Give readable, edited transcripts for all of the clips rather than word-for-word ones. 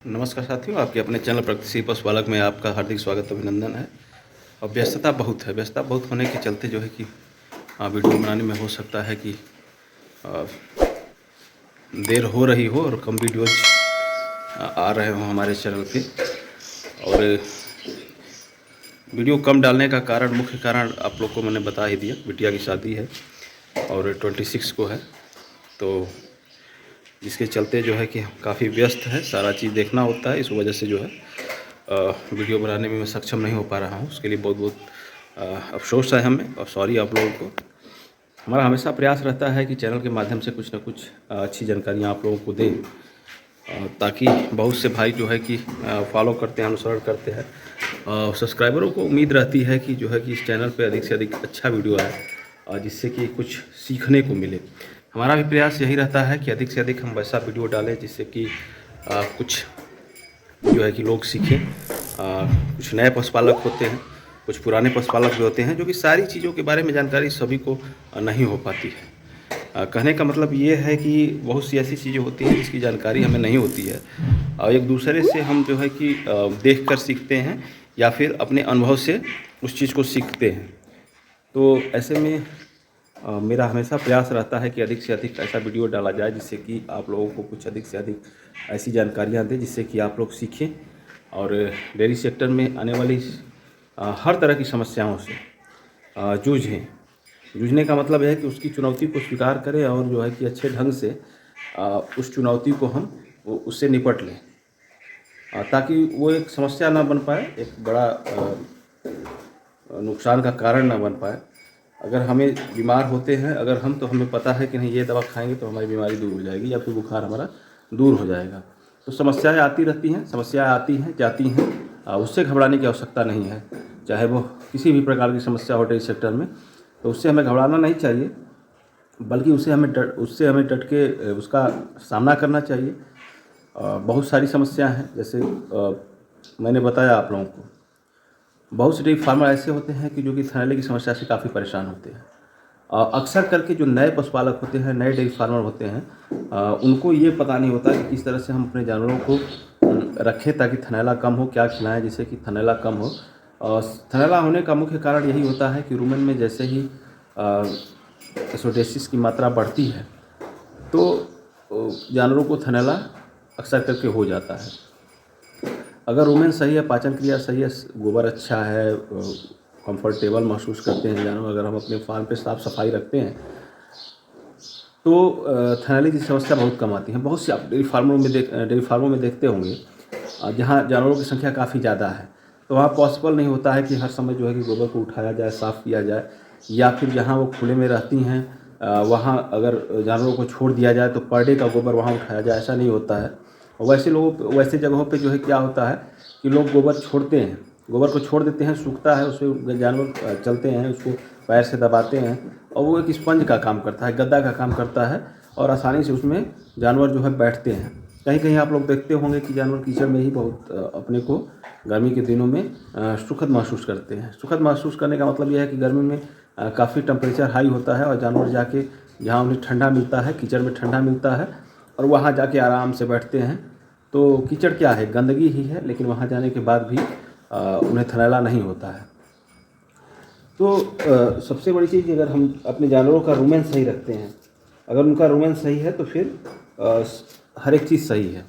नमस्कार साथियों, आपके अपने चैनल प्रगतिशील पशुपालक में आपका हार्दिक स्वागत अभिनंदन है। और व्यस्तता बहुत होने के चलते जो है कि वीडियो बनाने में हो सकता है कि अ, देर हो रही हो और कम वीडियोज आ रहे हों हमारे चैनल पे। और वीडियो कम डालने का मुख्य कारण आप लोग को मैंने बता ही दिया। बिटिया की शादी है और 26 को है, तो जिसके चलते जो है कि काफ़ी व्यस्त है, सारा चीज़ देखना होता है। इस वजह से जो है वीडियो बनाने में मैं सक्षम नहीं हो पा रहा हूँ। उसके लिए बहुत बहुत अफसोस है हमें, और सॉरी आप लोगों को। हमारा हमेशा प्रयास रहता है कि चैनल के माध्यम से कुछ ना कुछ अच्छी जानकारियाँ आप लोगों को दें, ताकि बहुत से भाई जो है कि फॉलो करते हैं, अनुसरण करते हैं। सब्सक्राइबरों को उम्मीद रहती है कि जो है कि इस चैनल पे अधिक से अधिक अच्छा वीडियो आए, और जिससे कि कुछ सीखने को मिले। हमारा भी प्रयास यही रहता है कि अधिक से अधिक हम वैसा वीडियो डालें जिससे कि कुछ जो है कि लोग सीखें। कुछ नए पशुपालक होते हैं, कुछ पुराने पशुपालक भी होते हैं, जो कि सारी चीज़ों के बारे में जानकारी सभी को नहीं हो पाती है। कहने का मतलब ये है कि बहुत सी ऐसी चीज़ें होती हैं जिसकी जानकारी हमें नहीं होती है, और एक दूसरे से हम जो है कि देख कर सीखते हैं, या फिर अपने अनुभव से उस चीज़ को सीखते हैं। तो ऐसे में मेरा हमेशा प्रयास रहता है कि अधिक से अधिक ऐसा वीडियो डाला जाए जिससे कि आप लोगों को कुछ अधिक से अधिक ऐसी जानकारियाँ दें जिससे कि आप लोग सीखें, और डेयरी सेक्टर में आने वाली हर तरह की समस्याओं से जूझें। जूझने का मतलब है कि उसकी चुनौती को स्वीकार करें, और जो है कि अच्छे ढंग से उस चुनौती को हम उससे निपट लें, ताकि वो एक समस्या ना बन पाए, एक बड़ा नुकसान का कारण ना बन पाए। अगर हमें बीमार होते हैं, अगर हम, तो हमें पता है कि नहीं ये दवा खाएंगे तो हमारी बीमारी दूर हो जाएगी, या फिर बुखार हमारा दूर हो जाएगा। तो समस्याएं आती रहती हैं, समस्याएं आती हैं जाती हैं, उससे घबराने की आवश्यकता नहीं है। चाहे वो किसी भी प्रकार की समस्या हो डेयरी सेक्टर में, तो उससे हमें घबराना नहीं चाहिए, बल्कि उससे हमें डट के उसका सामना करना चाहिए। बहुत सारी समस्याएं हैं, जैसे मैंने बताया आप लोगों को। बहुत से डेयरी फार्मर ऐसे होते हैं कि जो कि थनैले की समस्या से काफ़ी परेशान होते हैं। अक्सर करके जो नए पशुपालक होते हैं, नए डेयरी फार्मर होते हैं, उनको ये पता नहीं होता कि किस तरह से हम अपने जानवरों को रखें ताकि थनैला कम हो, क्या खिलाएं जिससे कि थनैला कम हो। थनैला होने का मुख्य कारण यही होता है कि रूमेन में जैसे ही एसोडेसिस की मात्रा बढ़ती है, तो जानवरों को थनैला अक्सर करके हो जाता है। अगर रूमेन सही है, पाचन क्रिया सही है, गोबर अच्छा है, कंफर्टेबल महसूस करते हैं जानवर, अगर हम अपने फार्म पे साफ़ सफाई रखते हैं, तो थनैले की समस्या बहुत कम आती है। बहुत सी आप डेयरी फार्मों में देखते होंगे, जहाँ जानवरों की संख्या काफ़ी ज़्यादा है, तो वहाँ पॉसिबल नहीं होता है कि हर समय जो है कि गोबर को उठाया जाए, साफ़ किया जाए, या फिर जहाँ वो खुले में रहती हैं वहाँ अगर जानवरों को छोड़ दिया जाए तो पर डे का गोबर वहाँ उठाया जाए, ऐसा नहीं होता है। वैसे जगहों पे जो है क्या होता है कि लोग गोबर छोड़ते हैं, गोबर को छोड़ देते हैं, सूखता है, उसमें जानवर चलते हैं, उसको पैर से दबाते हैं, और वो एक स्पंज का काम करता है, गद्दा का काम करता है, और आसानी से उसमें जानवर जो है बैठते हैं। कहीं कहीं आप लोग देखते होंगे कि जानवर कीचड़ में ही बहुत अपने को गर्मी के दिनों में सुखद महसूस करते हैं। सुखद महसूस करने का मतलब यह है कि गर्मी में काफ़ी टेम्परेचर हाई होता है, और जानवर जाके जहाँ उन्हें ठंडा मिलता है, कीचड़ में ठंडा मिलता है, और वहाँ जाके आराम से बैठते हैं। तो कीचड़ क्या है, गंदगी ही है, लेकिन वहाँ जाने के बाद भी उन्हें थनैला नहीं होता है। तो सबसे बड़ी चीज़, अगर हम अपने जानवरों का रूमेन सही रखते हैं, अगर उनका रूमेन सही है तो फिर हर एक चीज़ सही है।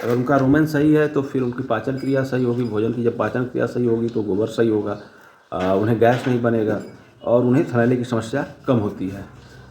अगर उनका रूमेन सही है तो फिर उनकी पाचन क्रिया सही होगी, भोजन की जब पाचन क्रिया सही होगी तो गोबर सही होगा, उन्हें गैस नहीं बनेगा, और उन्हें थनैले की समस्या कम होती है।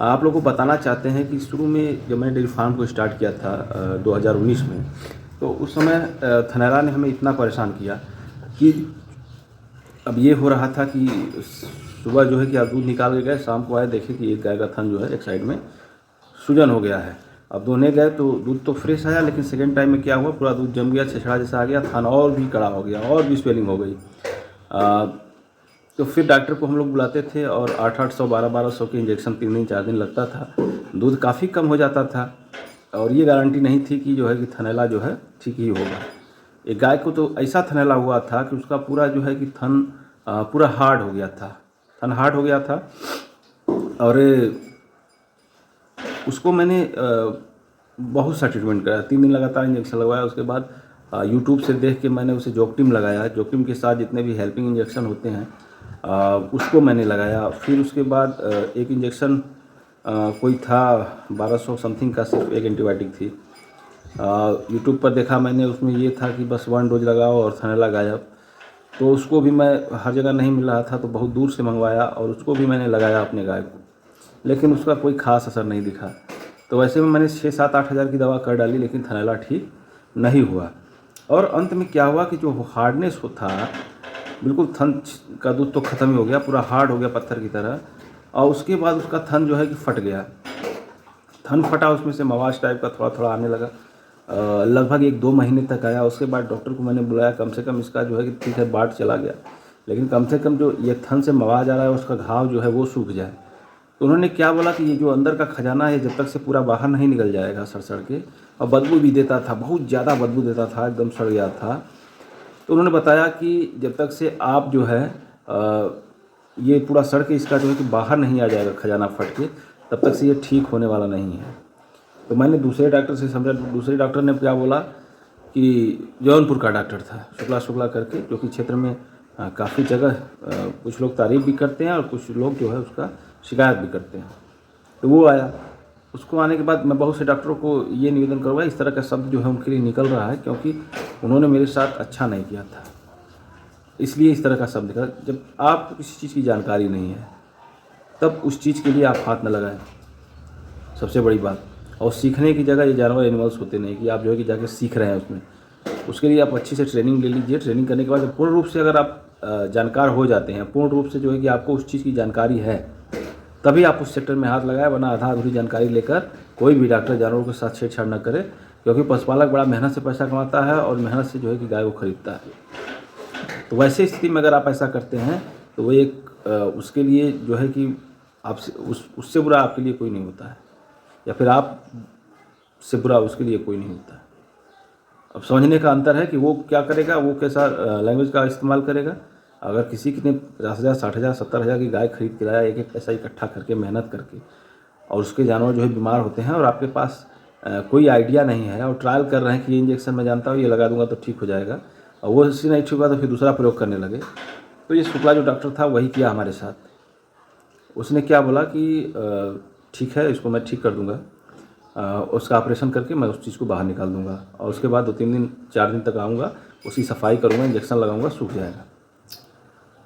आप लोगों को बताना चाहते हैं कि शुरू में जब मैंने डेयरी फार्म को स्टार्ट किया था 2019 में, तो उस समय थनैला ने हमें इतना परेशान किया कि अब ये हो रहा था कि सुबह जो है कि आप दूध निकाल के गए, शाम को आए देखे कि एक गाय का थन जो है एक साइड में सूजन हो गया है। अब धोने गए तो दूध तो फ्रेश आया, लेकिन सेकेंड टाइम में क्या हुआ, पूरा दूध जम गया, छेछड़ा जैसा आ गया, थन और भी कड़ा हो गया, और भी स्वेलिंग हो गई। तो फिर डॉक्टर को हम लोग बुलाते थे, और 800-800, 1200 के इंजेक्शन 3 दिन 4 दिन लगता था। दूध काफ़ी कम हो जाता था, और ये गारंटी नहीं थी कि जो है कि थनैला जो है ठीक ही होगा। एक गाय को तो ऐसा थनैला हुआ था कि उसका पूरा जो है कि थन पूरा हार्ड हो गया था, थन हार्ड हो गया था, और उसको मैंने बहुत सा ट्रीटमेंट कराया, 3 दिन लगातार इंजेक्शन लगवाया। उसके बाद यूट्यूब से देख के मैंने उसे जोक्टिम लगाया। जोक्टिम के साथ जितने भी हेल्पिंग इंजेक्शन होते हैं उसको मैंने लगाया। फिर उसके बाद एक इंजेक्शन कोई था 1200 समथिंग का, सिर्फ एक एंटीबायोटिक थी। यूट्यूब पर देखा मैंने, उसमें ये था कि बस 1 डोज लगाओ और थनैला गायब। तो उसको भी मैं हर जगह नहीं मिल रहा था तो बहुत दूर से मंगवाया और उसको भी मैंने लगाया अपने गाय को, लेकिन उसका कोई ख़ास असर नहीं दिखा। तो वैसे में मैंने 6-7-8 हज़ार की दवा कर डाली, लेकिन थनैला ठीक नहीं हुआ। और अंत में क्या हुआ कि जो हार्डनेस था, बिल्कुल थन का दूध तो ख़त्म ही हो गया, पूरा हार्ड हो गया पत्थर की तरह। और उसके बाद उसका थन जो है कि फट गया। थन फटा, उसमें से मवाज टाइप का थोड़ा थोड़ा आने लगा। लगभग 1-2 महीने तक आया। उसके बाद डॉक्टर को मैंने बुलाया, कम से कम इसका जो है कि ठीक है बाढ़ चला गया, लेकिन कम से कम जो ये थन से मवाज आ रहा है उसका घाव जो है वो सूख जाए। तो उन्होंने क्या बोला कि ये जो अंदर का खजाना है जब तक से पूरा बाहर नहीं निकल जाएगा सड़ के, और बदबू भी देता था, बहुत ज़्यादा बदबू देता था, एकदम सड़ गया था। तो उन्होंने बताया कि जब तक से आप जो है ये पूरा सड़ के इसका जो है कि बाहर नहीं आ जाएगा खजाना फट के, तब तक से ये ठीक होने वाला नहीं है। तो मैंने दूसरे डॉक्टर से समझा। दूसरे डॉक्टर ने क्या बोला कि जौनपुर का डॉक्टर था, शुक्ला करके, जो कि क्षेत्र में काफ़ी जगह कुछ लोग तारीफ़ भी करते हैं और कुछ लोग जो है उसका शिकायत भी करते हैं। तो वो आया। उसको आने के बाद मैं बहुत से डॉक्टरों को ये निवेदन करूँगा, इस तरह का शब्द जो है उनके लिए निकल रहा है, क्योंकि उन्होंने मेरे साथ अच्छा नहीं किया था, इसलिए इस तरह का शब्द निकला। जब आपको किसी चीज़ की जानकारी नहीं है तब उस चीज़ के लिए आप हाथ न लगाएं, सबसे बड़ी बात। और सीखने की जगह ये जानवर एनिमल्स होते नहीं कि आप जो है कि जाके सीख रहे हैं उसमें। उसके लिए आप अच्छी से ट्रेनिंग ले लीजिए। ट्रेनिंग करने के बाद पूर्ण रूप से अगर आप जानकार हो जाते हैं, पूर्ण रूप से जो है कि आपको उस चीज़ की जानकारी है, तभी आप उस सेक्टर में हाथ लगाएं, वरना आधा अधूरी जानकारी लेकर कोई भी डॉक्टर जानवरों के साथ छेड़छाड़ न करे, क्योंकि पशुपालक बड़ा मेहनत से पैसा कमाता है और मेहनत से जो है कि गाय को खरीदता है। तो वैसे स्थिति में अगर आप ऐसा करते हैं तो वो एक उसके लिए जो है कि आपसे उससे बुरा आपके लिए कोई नहीं होता है, या फिर आप से बुरा उसके लिए कोई नहीं होता है। अब समझने का अंतर है कि वो क्या करेगा, वो कैसा लैंग्वेज का इस्तेमाल करेगा। अगर किसी ने 50,000, 60,000, 70,000 की गाय खरीद के लाया, एक एक पैसा इकट्ठा करके, मेहनत करके, और उसके जानवर जो है बीमार होते हैं और आपके पास कोई आइडिया नहीं है और ट्रायल कर रहे हैं कि ये इंजेक्शन मैं जानता हूँ, ये लगा दूंगा तो ठीक हो जाएगा, और वो इससे नहीं ठीक हुआ तो फिर दूसरा प्रयोग करने लगे। तो ये शुक्ला जो डॉक्टर था वही किया हमारे साथ। उसने क्या बोला कि ठीक है, इसको मैं ठीक कर दूंगा, उसका ऑपरेशन करके मैं उस चीज़ को बाहर निकाल दूंगा, और उसके बाद 2-3 दिन 4 दिन तक आऊँगा, उसकी सफाई करूँगा, इंजेक्शन लगाऊंगा, सूख जाएगा।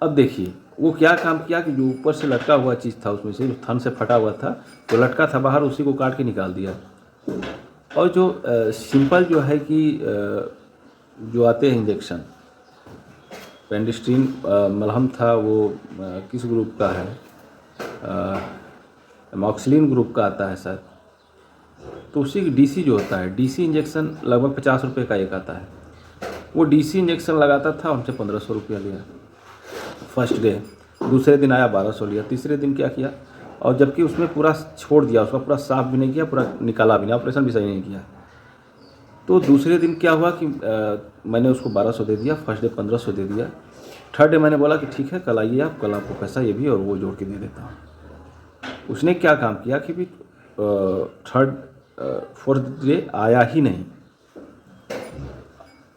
अब देखिए वो क्या काम किया कि जो ऊपर से लटका हुआ चीज़ था, उसमें से जो थन से फटा हुआ था, जो लटका था बाहर, उसी को काट के निकाल दिया। और जो सिंपल जो है कि जो आते हैं इंजेक्शन, पेंडिस्ट्रीन मलहम था, वो किस ग्रुप का है, एमॉक्सिलिन ग्रुप का आता है शायद। तो उसी की डीसी जो होता है, डीसी इंजेक्शन लगभग 50 रुपये का एक आता है। वो डीसी इंजेक्शन लगाता था, हमसे 1500 रुपया लिया फर्स्ट डे। दूसरे दिन आया 1200 लिया। तीसरे दिन क्या किया, और जबकि उसमें पूरा छोड़ दिया, उसका पूरा साफ भी नहीं किया, पूरा निकाला भी नहीं, ऑपरेशन भी सही नहीं किया। तो दूसरे दिन क्या हुआ कि मैंने उसको 1200 दे दिया, फर्स्ट डे 1500 दे दिया। थर्ड डे मैंने बोला कि ठीक है कल आइए आप, कल आपको पैसा ये भी और वो जोड़ के दे देता हूँ। उसने क्या काम किया कि भी फोर्थ डे आया ही नहीं।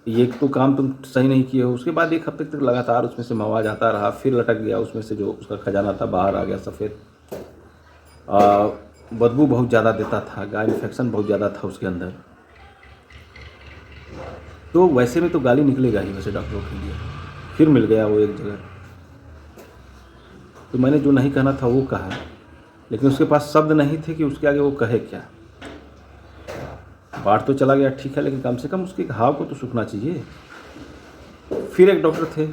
ये तो काम तुम सही नहीं किए हो। उसके बाद 1 हफ्ते तक लगातार उसमें से मवाज आता रहा, फिर लटक गया, उसमें से जो उसका खजाना था बाहर आ गया सफ़ेद। बदबू बहुत ज़्यादा देता था, गाय इन्फेक्शन बहुत ज़्यादा था उसके अंदर। तो वैसे में तो गाली निकलेगा ही वैसे डॉक्टरों के लिए। फिर मिल गया वो एक जगह। तो मैंने जो नहीं कहना था वो कहा, लेकिन उसके पास शब्द नहीं थे कि उसके आगे वो कहे क्या। बाढ़ तो चला गया ठीक है, लेकिन कम से कम उसके घाव को तो सूखना चाहिए। फिर एक डॉक्टर थे,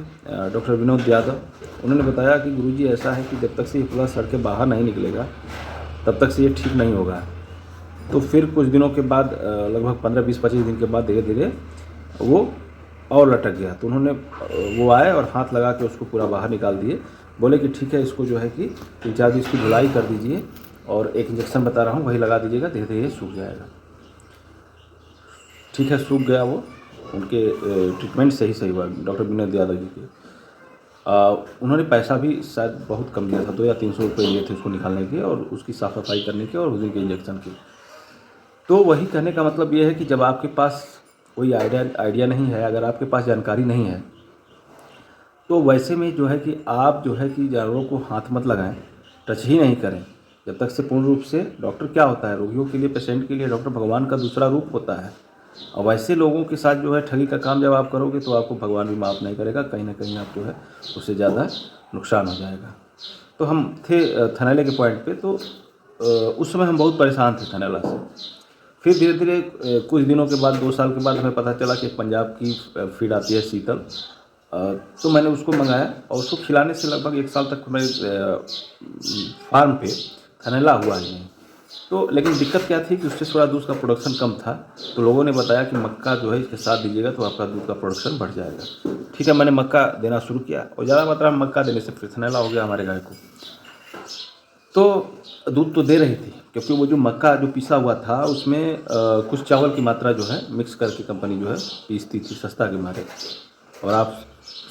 डॉक्टर विनोद यादव। उन्होंने बताया कि गुरुजी ऐसा है कि जब तक से ये पूरा सड़ के बाहर नहीं निकलेगा तब तक से ये ठीक नहीं होगा। तो फिर कुछ दिनों के बाद, लगभग 15, 20, 25 दिन के बाद धीरे धीरे वो और लटक गया। तो उन्होंने वो आए और हाथ लगा के उसको पूरा बाहर निकाल दिए। बोले कि ठीक है, इसको जो है कि 3-4 दिन इसकी धुलाई कर दीजिए और एक इंजेक्शन बता रहा हूँ वही लगा दीजिएगा, धीरे धीरे सूख जाएगा। ठीक है, सूख गया वो। उनके ट्रीटमेंट से ही सही हुआ, डॉक्टर विनोद यादव जी के। उन्होंने पैसा भी शायद बहुत कम लिया था, 200 या 300 रुपये लिए थे उसको निकालने के और उसकी साफ सफाई करने के और उस दिन के इंजेक्शन के। तो वही कहने का मतलब ये है कि जब आपके पास कोई आइडिया नहीं है, अगर आपके पास जानकारी नहीं है, तो वैसे में जो है कि आप जो है कि जानवरों को हाथ मत लगाएं, टच ही नहीं करें जब तक से पूर्ण रूप से। डॉक्टर क्या होता है, रोगियों के लिए, पेशेंट के लिए डॉक्टर भगवान का दूसरा रूप होता है। और वैसे लोगों के साथ जो है ठगी का काम जब आप करोगे तो आपको भगवान भी माफ़ नहीं करेगा, कहीं ना कहीं आप जो है उससे ज़्यादा नुकसान हो जाएगा। तो हम थे थनैले के पॉइंट पे, तो उस समय हम बहुत परेशान थे थनैला से। फिर धीरे धीरे कुछ दिनों के बाद, 2 साल के बाद हमें पता चला कि पंजाब की फीड आती है शीतल, तो मैंने उसको मंगाया और उसको खिलाने से लगभग 1 साल तक मेरे फार्म पे थनैला हुआ ही नहीं। तो लेकिन दिक्कत क्या थी कि उससे थोड़ा दूध का प्रोडक्शन कम था, तो लोगों ने बताया कि मक्का जो है इसके साथ दीजिएगा तो आपका दूध का प्रोडक्शन बढ़ जाएगा। ठीक है, मैंने मक्का देना शुरू किया और ज़्यादा मात्रा में मक्का देने से फिर थनैला हो गया हमारे गाय को। तो दूध तो दे रही थी, क्योंकि वो जो मक्का जो पिसा हुआ था उसमें कुछ चावल की मात्रा जो है मिक्स करके कंपनी जो है पीसती थी सस्ता के मारे, और आप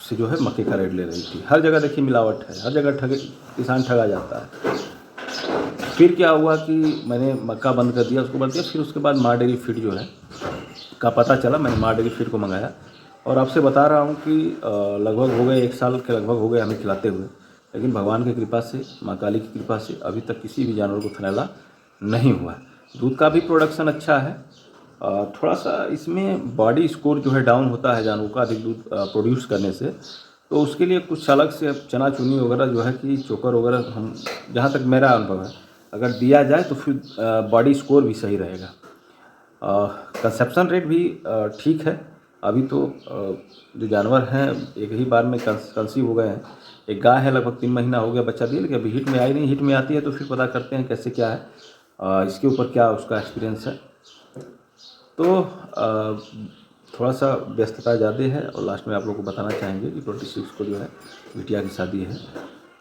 से जो है मक्के का रेट ले रही थी। हर जगह देखिए मिलावट है, हर जगह किसान ठगा जाता है। फिर क्या हुआ कि मैंने मक्का बंद कर दिया, उसको बंद किया। फिर उसके बाद माँ डेयरी फीड जो है का पता चला, मैंने माँ डेयरी फीड को मंगाया और आपसे बता रहा हूँ कि लगभग हो गए 1 साल के लगभग हो गए हमें खिलाते हुए, लेकिन भगवान की कृपा से, माँ काली की कृपा से अभी तक किसी भी जानवर को थनैला नहीं हुआ। दूध का भी प्रोडक्शन अच्छा है, थोड़ा सा इसमें बॉडी स्कोर जो है डाउन होता है जानवरों का अधिक दूध प्रोड्यूस करने से, तो उसके लिए कुछ अलग से चना चुनी वगैरह जो है कि चोकर वगैरह, हम जहाँ तक मेरा अनुभव है, अगर दिया जाए तो फिर बॉडी स्कोर भी सही रहेगा। कंसेप्शन रेट भी ठीक है। अभी तो जो जानवर हैं एक ही बार में कंसीव हो गए हैं। एक गाय है, लगभग 3 महीना हो गया बच्चा दिए, लेकिन अभी हीट में आई नहीं। हीट में आती है तो फिर पता करते हैं कैसे क्या है, इसके ऊपर क्या उसका एक्सपीरियंस है। तो थोड़ा सा व्यस्तता ज़्यादा है और लास्ट में आप लोगों को बताना चाहेंगे कि 26 को जो है बिटिया की शादी है।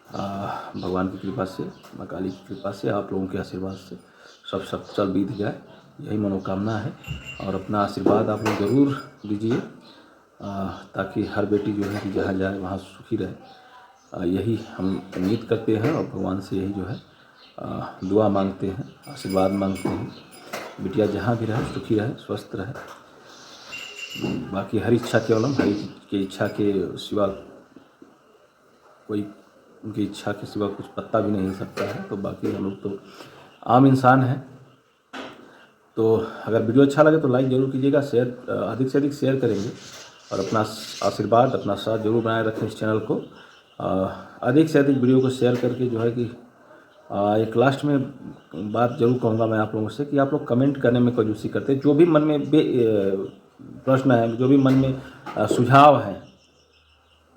भगवान की कृपा से, माँ काली की कृपा से, आप लोगों के आशीर्वाद से सब चल बीत जाए, यही मनोकामना है। और अपना आशीर्वाद आप लोग ज़रूर दीजिए, ताकि हर बेटी जो है कि जहाँ जाए वहाँ सुखी रहे, यही हम उम्मीद करते हैं और भगवान से यही जो है दुआ मांगते हैं, आशीर्वाद मांगते हैं। बिटिया जहाँ भी रहे सुखी रहे, स्वस्थ रहे। बाकी हर इच्छा केवलम हरि की इच्छा के सिवा कोई, उनकी इच्छा के सिवा कुछ पत्ता भी नहीं हिल सकता है। तो बाकी हम लोग तो आम इंसान हैं। तो अगर वीडियो अच्छा लगे तो लाइक ज़रूर कीजिएगा, शेयर अधिक से अधिक शेयर करेंगे और अपना आशीर्वाद, अपना साथ जरूर बनाए रखें इस चैनल को। अधिक से अधिक वीडियो को शेयर करके जो है कि एक लास्ट में बात जरूर कहूँगा मैं आप लोगों से कि आप लोग कमेंट करने में कंजूसी करते हैं। जो भी मन में प्रश्न है, जो भी मन में सुझाव है,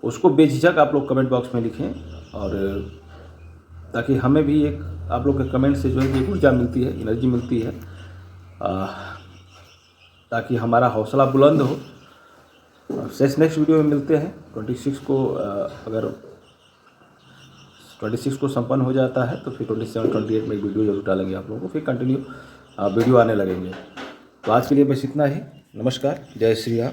उसको बेझिझक आप लोग कमेंट बॉक्स में लिखें, और ताकि हमें भी एक आप लोग के कमेंट से जो है कि ऊर्जा मिलती है, एनर्जी मिलती है, ताकि हमारा हौसला बुलंद हो। नेक्स्ट वीडियो में मिलते हैं 26 को। अगर 26 को संपन्न हो जाता है तो फिर 27, 28 में एक वीडियो जरूर डालेंगे आप लोगों को, फिर कंटिन्यू वीडियो आने लगेंगे। तो आज के लिए बस इतना ही। नमस्कार, जय श्री राम।